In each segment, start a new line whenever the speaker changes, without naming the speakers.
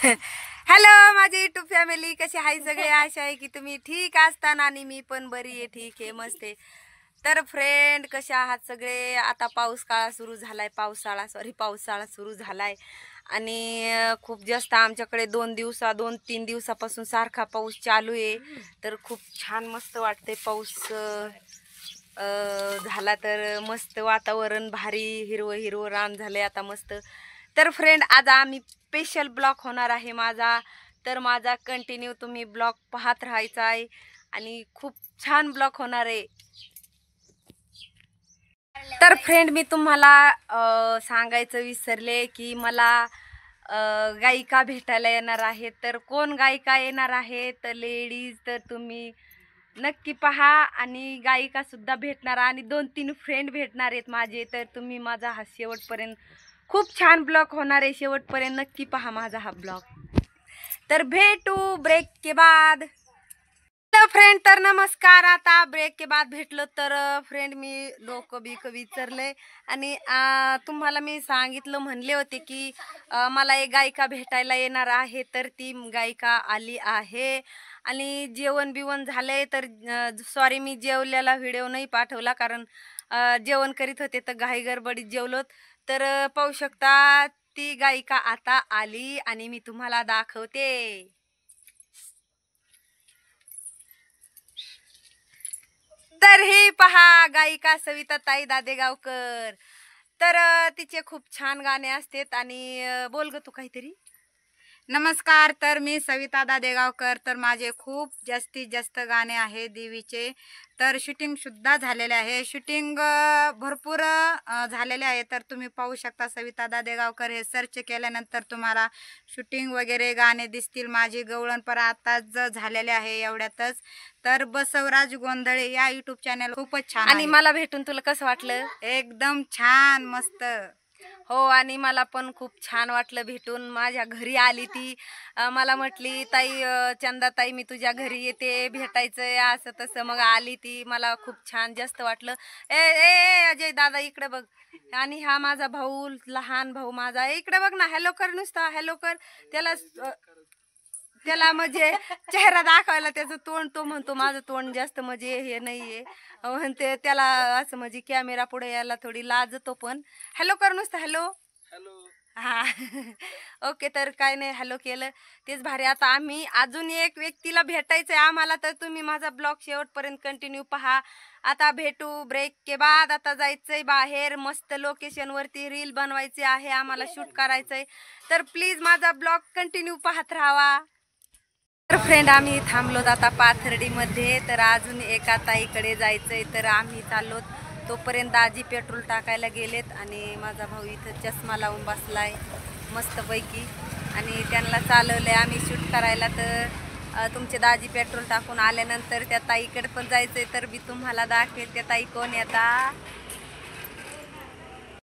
Hello माझी YouTube family, कशी आहे सगळे? आशा आहे की तुम्ही ठीक असताना आणि मी पण बरी आहे, ठीक आहे, मस्त आहे. तर फ्रेंड कसे आहात सगळे? आता पाऊसकाळ सुरू झालाय, पावसाळा सुरू झालाय आणि खूप जास्त आमच्याकडे 2-3 दिवसापासून सारखा पाऊस चालू आहे. तर खूप छान मस्त वाटते पाऊस झाला तर. मस्त वातावरण, भारी हिरवं हिरवं रान झालंय आता मस्त. तर फ्रेंड आज आम्ही स्पेशल ब्लॉग होणार आहे माझा, तर माझा कंटिन्यू तुम्ही ब्लॉग पाहत राहायचा आहे आणि खूप छान ब्लॉग होणार आहे. तर फ्रेंड मी तुम्हाला सांगायचं विसरले की मला गायिका भेटायला येणार आहे. तर कोण गायिका येणार आहे? तर लेडीज. तर तुम्ही नक्की पहा आणि गायिका सुद्धा भेटणार आणि 2-3 फ्रेंड भेटणार आहेत माझे. तर तुम्ही माझा हा शेवटपर्यंत, खूप छान ब्लॉग होणार आहे, शेवटपर्यंत नक्की पहा माझा हा ब्लॉग. तर भेटू ब्रेक के बाद. फ्रेंड तर नमस्कार. आता ब्रेक के बाद भेटलो. तर फ्रेंड मी डोकं बिकं विचारले आणि तुम्हाला मी सांगितलं, म्हणले होते की मला एक गायिका भेटायला येणार आहे. तर ती गायिका आली आहे आणि जेवण बिवण झालंय. तर सॉरी मी जेवलेला व्हिडिओ नाही पाठवला, कारण जेवण करीत होते तर घाई गडबडीत जेवलोत. तर पाहू शकता ती गायिका आता आली आणि मी तुम्हाला दाखवते. तर हे पहा गायिका सविताताई दादेगावकर. तर तिचे खूप छान गाणे असतात आणि बोल ग तू काहीतरी.
नमस्कार. तर मी सविता दादेगावकर. तर माझे खूप जास्तीत जास्त गाणे आहे देवीचे. तर शूटिंग सुद्धा झालेले आहे. शूटिंग भरपूर झालेले आहे. तर तुम्ही पाहू शकता सविता दादेगावकर हे सर्च केल्यानंतर तुम्हाला शूटिंग वगैरे गाणे दिसतील. माझी गवळणपर आताच झालेले आहे एवढ्यातच. तर बसवराज गोंधळे या यूट्यूब चॅनल खूपच छान
आणि मला भेटून तुला कसं वाटलं?
एकदम छान मस्त.
हो, आणि मला पण खूप छान वाटलं भेटून. माझ्या घरी आली ती, मला म्हटली ताई चंदाताई मी तुझ्या घरी येते, भेटायचंय असं तसं. मग आली ती, मला खूप छान जास्त वाटलं. ए ए अजय दादा इकडे बघ. आणि हा माझा भाऊ, लहान भाऊ माझा, इकडे बघ ना. हॅलो कर, नुसता हॅलो कर. त्याला म्हणजे चेहरा दाखवायला त्याचं तोंड, तो म्हणतो माझं तोंड जास्त म्हणजे हे नाहीये, म्हणते त्याला असं म्हणजे कॅमेरा पुढे यायला थोडी लाजतो. पण हॅलो कर नुसतं, हॅलो हॅलो. हा ओके. तर काय नाही, हॅलो केलं तेच भारी. आता आम्ही अजून एक व्यक्तीला भेटायचंय आम्हाला, तर तुम्ही माझा ब्लॉग शेवटपर्यंत कंटिन्यू पहा. आता भेटू ब्रेक के बाद. आता जायचंय बाहेर, मस्त लोकेशन वरती रील बनवायची आहे आम्हाला, शूट करायचंय. तर प्लीज माझा ब्लॉग कंटिन्यू पाहत राहावा. तर फ्रेंड आम्ही थांबलोत आता पाथर्डीमध्ये. तर अजून एका ताईकडे जायचंय, तर आम्ही चाललोत. तोपर्यंत दाजी पेट्रोल टाकायला गेलेत आणि माझा भाऊ इथं चष्मा लावून बसलाय मस्तपैकी आणि त्यांना चालवलंय आम्ही शूट करायला. तर तुमचे दाजी पेट्रोल टाकून आल्यानंतर त्या ताईकडे पण जायचंय, तर मी तुम्हाला दाखवेल त्या ताई कोण येतात.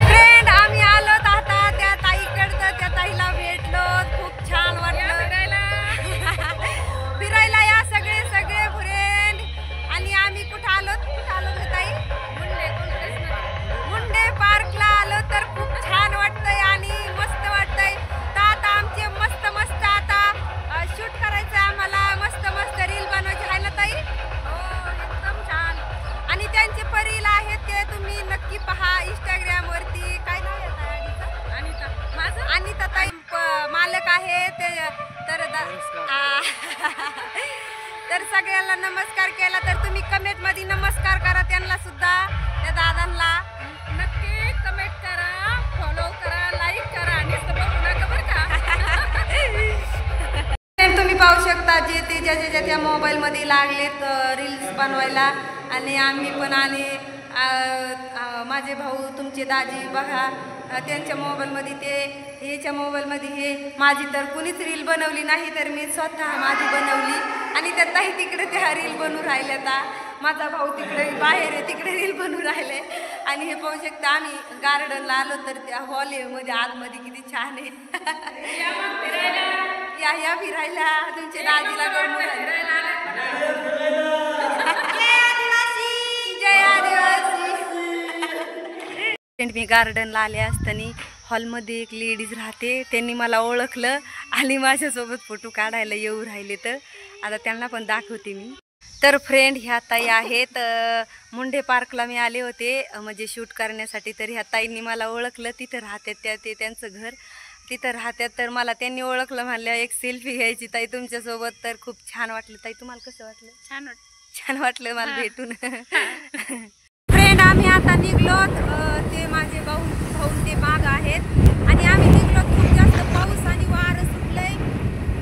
फ्रेंड आम्ही आलोत आता त्या ताईकडं, त्या ताईला भेटलो, खूप छान वाटलं फिरायला या सगळे फ्रेंड. आणि आम्ही कुठं आलो ताई? मुंडे पार्कला आलो. तर खूप छान वाटतंय आणि मस्त वाटतंय. तर आता आमचे मस्त मस्त आता शूट करायचं आम्हाला, मस्त मस्त रील बनवायची आहे ना ताई? हो, एकदम छान. आणि त्यांचे पण रील आहेत, ते तुम्ही नक्की पहा इंस्टाग्राम वरती. काय नाव आहे अनिता? माझं अनिता ताई मालक आहे ते. तर तर सगळ्यांना नमस्कार केला तर तुम्ही कमेंट मध्ये नमस्कार करा त्यांना सुद्धा, त्या दादांना. नक्की कमेंट करा, फॉलो करा, लाईक करा आणि बघू नका बरं का. तुम्ही पाहू शकता जे ते ज्याच्या त्या मोबाईल मध्ये लागलेत रील्स बनवायला आणि आम्ही पण. आणि माझे भाऊ तुमचे दाजी बघा, त्यांच्या मोबाईलमध्ये ते, ह्याच्या मोबाईलमध्ये हे. माझी तर कुणीच रील बनवली नाही, तर मी स्वतः माझी बनवली आणि त्या ताई तिकडे त्या रील बनवून राहिल्या. माझा भाऊ तिकडे बाहेर आहे, तिकडे रील बनवून राहिले. आणि हे पाहू शकता आम्ही गार्डनला आलो, तर त्या हॉलमध्ये आतमध्ये किती छान आहे. या फिरायला तुमच्या दाजीला घेऊन फिरायला. जय आदिवासी. मी गार्डनला आले असताना हॉलमध्ये एक लेडीज राहते, त्यांनी मला ओळखलं आणि माझ्यासोबत फोटो काढायला येऊ राहिले. तर आता त्यांना पण दाखवते मी. तर फ्रेंड, ह्या ताई आहेत. मुंडे पार्कला मी आले होते म्हणजे शूट करण्यासाठी. तर ह्या ताईंनी मला ओळखलं, तिथं राहतात ते त्यांचं घर तिथं राहतात. तर मला त्यांनी ओळखलं, म्हणल्या एक सेल्फी घ्यायची ताई तुमच्यासोबत. तर खूप छान वाटलं. ताई तुम्हाला कसं वाटलं? छान वाटलं मला भेटून. फ्रेंड, आम्ही आता निघलोत. ते माझे भाऊ ते माग आहेत आणि आम्ही निघलोत. खूप जास्त पाऊस आणि वारं सुटलंय.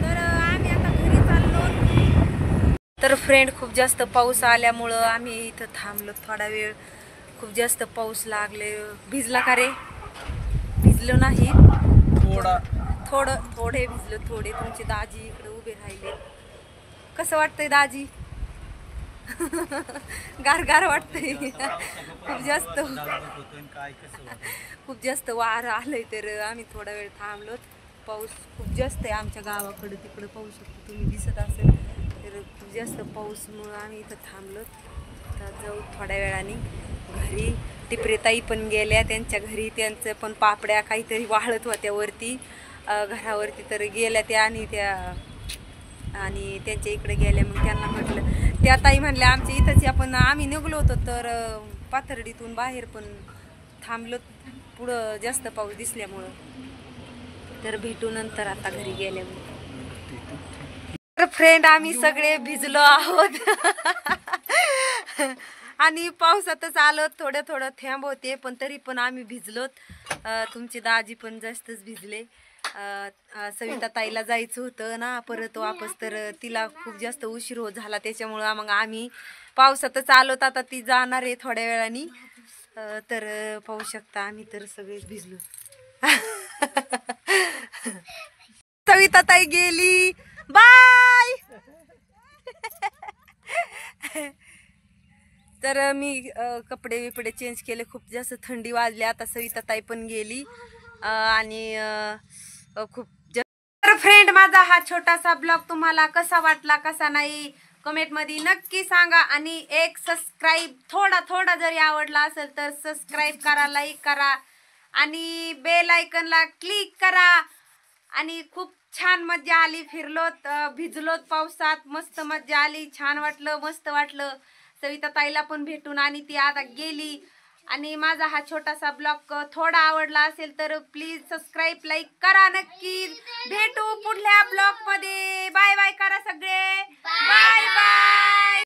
तर आम्ही आता घरी चाललो. तर फ्रेंड, खूप जास्त पाऊस आल्यामुळं आम्ही इथं थांबलो थोडा वेळ. खूप जास्त पाऊस लागले. भिजला का रे? भिजलो नाही, थोडे भिजलो. थोडे. तुमचे दाजी इकडे उभे राहिले. कसं वाटतंय दाजी? गार वाटतंय. खूप जास्त वारं आलंय. तर आम्ही थोडा वेळ थांबलो. पाऊस खूप जास्त आहे आमच्या गावाकडे. तिकडं पाहू शकतो तुम्ही, दिसत असेल. तर खूप जास्त पाऊसमुळं आम्ही इथं थांबलो. तर जाऊ थोड्या वेळाने घरी. टिपरेताई पण गेल्या त्यांच्या घरी. त्यांचं पण पापड्या काहीतरी वाळत होत्या वरती घरावरती. तर गेल्या त्या आणि त्यांच्या इकडे गेल्या. मग त्यांना म्हटलं, त्या ताई म्हणल्या आमच्या इथंच आपण आम्ही निघलो होतो. तर पाथर्डीतून बाहेर पण थांबलो पुढं जास्त पाऊस दिसल्यामुळं. तर भेटू नंतर आता घरी गेल्यामुळे. तर फ्रेंड, आम्ही सगळे भिजलो आहोत. आणि पावसातच आलो. थोडं थेंब होते पण तरी पण आम्ही भिजलोत. तुमची दाजी पण जास्तच भिजले. सविता ताईला जायचं होतं ना परत वापस. तर तिला खूप जास्त उशीर झाला. त्याच्यामुळं मग आम्ही पावसातच आलोत. आता ती जाणार आहे थोड्या वेळाने. तर पाहू शकता आम्ही तर सगळे भिजलो. सविता ताई गेली. बाय. तर मी कपडे बिपडे चेंज केले. खूप जास्त थंडी वाजली. आता सविता ताई पण गेली आणि खूप जास्त. तर फ्रेंड, माझा हा छोटासा ब्लॉग तुम्हाला कसा वाटला कसा नाही कमेंट मध्ये नक्की सांगा. आणि एक सबस्क्राईब थोडा जरी आवडला असेल तर सबस्क्राईब करा, लाईक करा आणि बेल आयकनला क्लिक करा. आणि खूप छान मज्जा आली. फिरलोत, भिजलोत पावसात. मस्त मज्जा आली. छान वाटलं, मस्त वाटलं. सविता ताईला पण भेटून आणि ती आता गेली. आणि माझा हा छोटासा ब्लॉग थोडा आवडला असेल तर प्लीज सबस्क्राईब, लाईक करा नक्की. भेटू पुढल्या ब्लॉग मध्ये. बाय बाय करा सगळे. Bye bye.